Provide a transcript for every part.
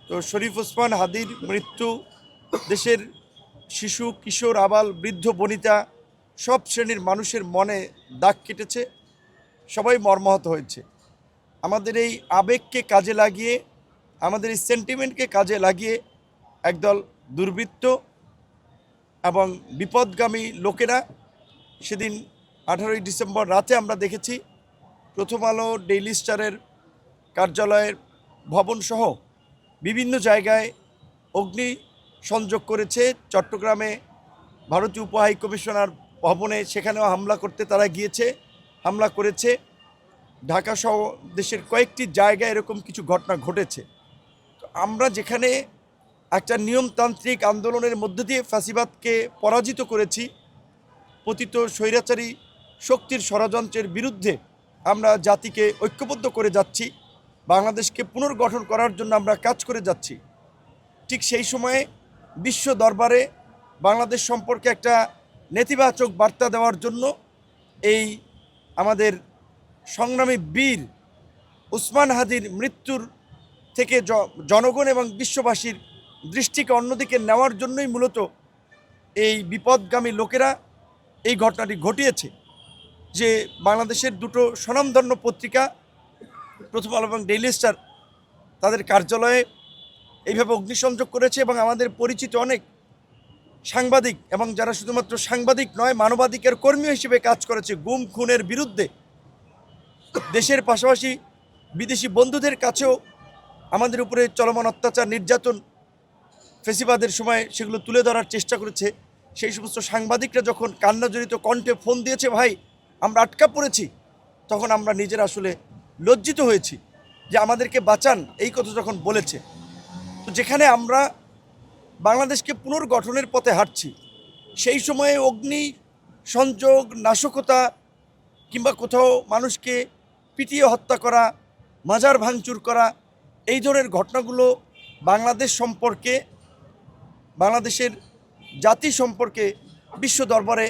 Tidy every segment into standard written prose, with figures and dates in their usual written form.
তো শরীফ ওসমান হাদির মৃত্যু দেশের শিশু কিশোর আবাল বৃদ্ধ বনিতা সব শ্রেণীর মানুষের মনে দাগ কেটেছে, সবাই মর্মাহত হয়েছে। আমাদের এই আবেগকে কাজে লাগিয়ে, আমাদের এই সেন্টিমেন্টকে কাজে লাগিয়ে একদল দুর্বৃত্ত এবং বিপদগামী লোকেরা সেদিন 18ই ডিসেম্বর রাতে আমরা দেখেছি প্রথম আলো ডেইলি স্টারের কার্যালয়ের ভবনসহ বিভিন্ন জায়গায় অগ্নি সংযোগ করেছে। চট্টগ্রামে ভারতীয় উপহাই কমিশনার ভবনে সেখানেও হামলা করতে তারা গিয়েছে, হামলা করেছে। ঢাকাসহ দেশের কয়েকটি জায়গায় এরকম কিছু ঘটনা ঘটেছে। তো আমরা যেখানে একটা নিয়মতান্ত্রিক আন্দোলনের মধ্য দিয়ে ফ্যাসিবাদকে পরাজিত করেছি, পতিত স্বৈরাচারী শক্তির ষড়যন্ত্রের বিরুদ্ধে আমরা জাতিকে ঐক্যবদ্ধ করে যাচ্ছি, বাংলাদেশকে পুনর্গঠন করার জন্য আমরা কাজ করে যাচ্ছি, ঠিক সেই সময়ে বিশ্ব দরবারে বাংলাদেশ সম্পর্কে একটা নেতিবাচক বার্তা দেওয়ার জন্য এই আমাদের সংগ্রামী বীর ওসমান হাদির মৃত্যুর থেকে জনগণ এবং বিশ্ববাসীর দৃষ্টিকে অন্যদিকে নেওয়ার জন্যই মূলত এই বিপদগামী লোকেরা এই ঘটনাটি ঘটিয়েছে। যে বাংলাদেশের দুটো স্বনামধন্য পত্রিকা প্রথম আলো এবং ডেইলি স্টার তাদের কার্যালয়ে এইভাবে অগ্নিসংযোগ করেছে এবং আমাদের পরিচিত অনেক সাংবাদিক এবং যারা শুধুমাত্র সাংবাদিক নয়, মানবাধিকার কর্মী হিসেবে কাজ করেছে গুম খুনের বিরুদ্ধে, দেশের পাশাপাশি বিদেশি বন্ধুদের কাছেও আমাদের উপরে চলমান অত্যাচার নির্যাতন ফেসিবাদের সময় সেগুলো তুলে ধরার চেষ্টা করেছে। সেই সমস্ত সাংবাদিকরা যখন কান্নাজড়িত কণ্ঠে ফোন দিয়েছে, ভাই আমরা আটকা পড়েছি, তখন আমরা নিজেরা আসলে লজ্জিত হয়েছি যে আমাদেরকে বাঁচান, এই কথা যখন বলেছে। তো যেখানে আমরা বাংলাদেশকে পুনর্গঠনের পথে হাঁটছি, সেই সময়ে অগ্নি সংযোগ, নাশকতা কিংবা কোথাও মানুষকে পিটিয়ে হত্যা করা, মাজার ভাঙচুর করা, এই ধরনের ঘটনাগুলো বাংলাদেশ সম্পর্কে, বাংলাদেশের জাতি সম্পর্কে বিশ্ব দরবারে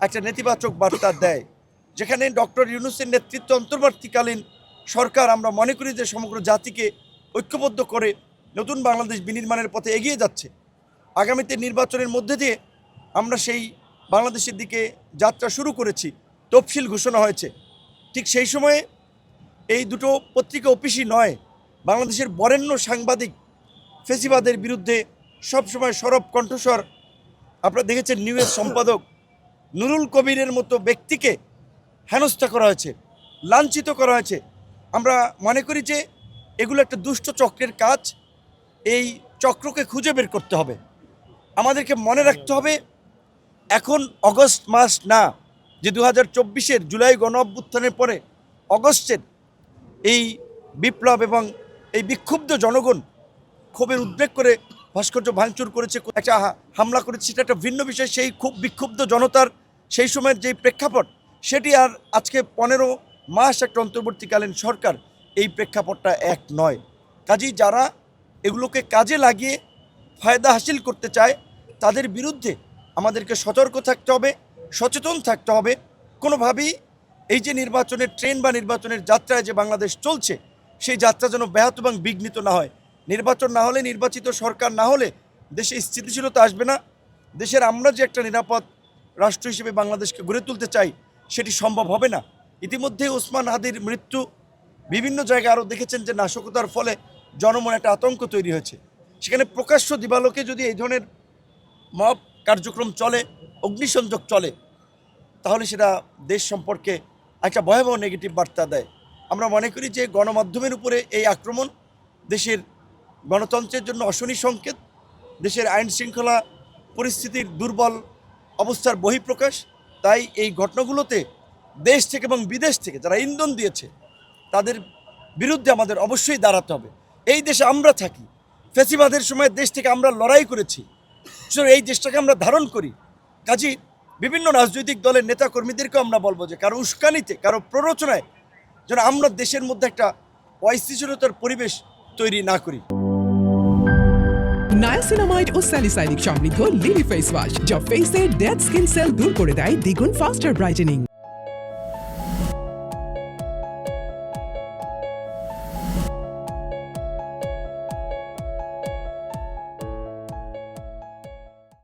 একটা নেতিবাচক বার্তা দেয়। যেখানে ডক্টর ইউনূসের নেতৃত্বে অন্তর্বর্তীকালীন সরকার আমরা মনে করি যে সমগ্র জাতিকে ঐক্যবদ্ধ করে নতুন বাংলাদেশ বিনির্মাণের পথে এগিয়ে যাচ্ছে। আগামীতে নির্বাচনের মধ্যে দিয়ে আমরা সেই বাংলাদেশের দিকে যাত্রা শুরু করেছি, তফসিল ঘোষণা হয়েছে। ঠিক সেই সময়ে এই দুটো পত্রিকা অফিসই নয়, বাংলাদেশের বরেণ্য সাংবাদিক ফেসিবাদের বিরুদ্ধে সবসময় সরব কণ্ঠস্বর, আপনারা দেখেছেন নিউজ সম্পাদক নুরুল কবিরের মতো ব্যক্তিকে হেনস্থা করা হয়েছে, লাঞ্ছিত করা হয়েছে। আমরা মনে করি যে এগুলো একটা দুষ্ট চক্রের কাজ। এই চক্রকে খুঁজে বের করতে হবে। আমাদেরকে মনে রাখতে হবে এখন অগস্ট মাস না, যে 2024-এর জুলাই গণ অভ্যুত্থানের পরে অগস্টের এই বিপ্লব এবং এই বিক্ষুব্ধ জনগণ ক্ষোভের উদ্বেগ করে ভাস্কর্য ভাঙচুর করেছে, একটা হামলা করেছে, সেটা একটা ভিন্ন বিষয়। সেই খুব বিক্ষুব্ধ জনতার সেই সময়ের যেই প্রেক্ষাপট, সেটি আর আজকে 15 মাস একটা অন্তর্বর্তীকালীন সরকার, এই প্রেক্ষাপটটা এক নয়। কাজেই যারা এগুলোকে কাজে লাগিয়ে ফায়দা হাসিল করতে চায়, তাদের বিরুদ্ধে আমাদেরকে সতর্ক থাকতে হবে, সচেতন থাকতে হবে। কোনোভাবেই এই যে নির্বাচনের ট্রেন বা নির্বাচনের যাত্রায় যে বাংলাদেশ চলছে, সেই যাত্রা যেন ব্যাহত এবং বিঘ্নিত না হয়। নির্বাচন না হলে, নির্বাচিত সরকার না হলে দেশে স্থিতিশীলতা আসবে না। দেশের আমরা যে একটা নিরাপদ রাষ্ট্র হিসেবে বাংলাদেশকে গড়ে তুলতে চাই, সেটি সম্ভব হবে না। ইতিমধ্যে ওসমান হাদির মৃত্যু, বিভিন্ন জায়গায় আরও দেখেছেন যে নাশকতার ফলে জনমনে একটা আতঙ্ক তৈরি হয়েছে। সেখানে প্রকাশ্য দিবালোকে যদি এই ধরনের মব কার্যক্রম চলে, অগ্নিসংযোগ চলে, তাহলে সেটা দেশ সম্পর্কে একটা ভয়াবহ নেগেটিভ বার্তা দেয়। আমরা মনে করি যে গণমাধ্যমের উপরে এই আক্রমণ দেশের গণতন্ত্রের জন্য অশনি সংকেত, দেশের আইন শৃঙ্খলা পরিস্থিতির দুর্বল অবস্থার বহিঃপ্রকাশ। তাই এই ঘটনাগুলোতে দেশ থেকে এবং বিদেশ থেকে যারা ইন্ধন দিয়েছে, তাদের বিরুদ্ধে আমাদের অবশ্যই দাঁড়াতে হবে। এই দেশে আমরা থাকি, ফ্যাসিবাদের সময় দেশ থেকে আমরা লড়াই করেছি, এই দেশটাকে আমরা ধারণ করি। কাজেই বিভিন্ন রাজনৈতিক দলের নেতাকর্মীদেরকেও আমরা বলবো যে কারো উস্কানিতে, কারো প্ররোচনায় যেন আমরা দেশের মধ্যে একটা অস্থিতিশীলতার পরিবেশ তৈরি না করি। নায়াসিনামাইড ও স্যালিসাইলিক সমৃদ্ধ লিলি ফেস ওয়াশ, যা ফেসের ডেড স্কিন সেল দূর করে দেয় দ্বিগুণ ফাস্টার ব্রাইটেনিং।